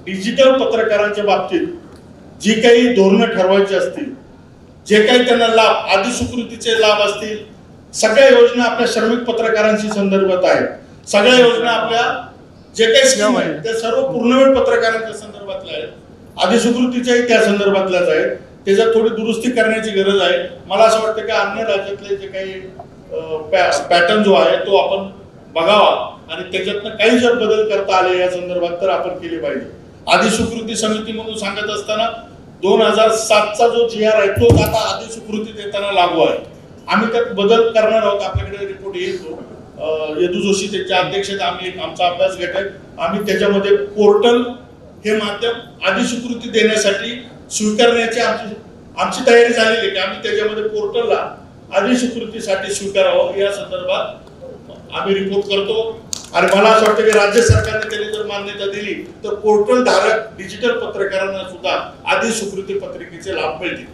Digital पत्रकारांच्या बाबतीत जी काही धोरणं ठरवायची असतील, जे काही त्यांना लाभ, आधी स्वीकृतीचे लाभ असतील, सगळ्या योजना आपल्या श्रमिक पत्रकारांशी संदर्भात आहेत। सगळ्या योजना आपल्या जे काही स्कीम आहेत त्या सर्व पूर्णवेळ पत्रकारांच्या संदर्भातल्या आहेत, आधी स्वीकृतीच्याही त्या संदर्भातल्याच आहेत। त्याच्यात थोडी दुरुस्ती करण्याची गरज आहे। मला असं वाटतं की अन्य राज्यातले जे काही पॅटर्न जो आहे तो आपण बघावा आणि त्याच्यातनं काही जर बदल करता आले या संदर्भात तर आपण केले पाहिजे। आधी स्वीकृती समिती म्हणून सांगत असताना 2007चा जो GR आहे तो आता आधी स्वीकृती देताना लागू आहे। आम्ही त्यात बदल करणार आहोत। आपल्याकडे रिपोर्ट येईल, यदू जोशी त्यांच्या अध्यक्षतेत आम्ही एक आमचा अभ्यास गट आहे। आम्ही त्याच्यामध्ये पोर्टल हे माध्यम आधी स्वीकृती देण्यासाठी स्वीकारण्याची आमची तयारी झालेली आहे की आम्ही त्याच्यामध्ये पोर्टलला आधी स्वीकृतीसाठी स्वीकारावं या संदर्भात आम्ही रिपोर्ट करतो। आणि मला असं वाटतं की राज्य सरकारने त्याला जर मान्यता दिली तर पोर्टल धारक डिजिटल पत्रकारांना सुद्धा आधी स्वीकृती पत्रिकेचे लाभ मिळतील।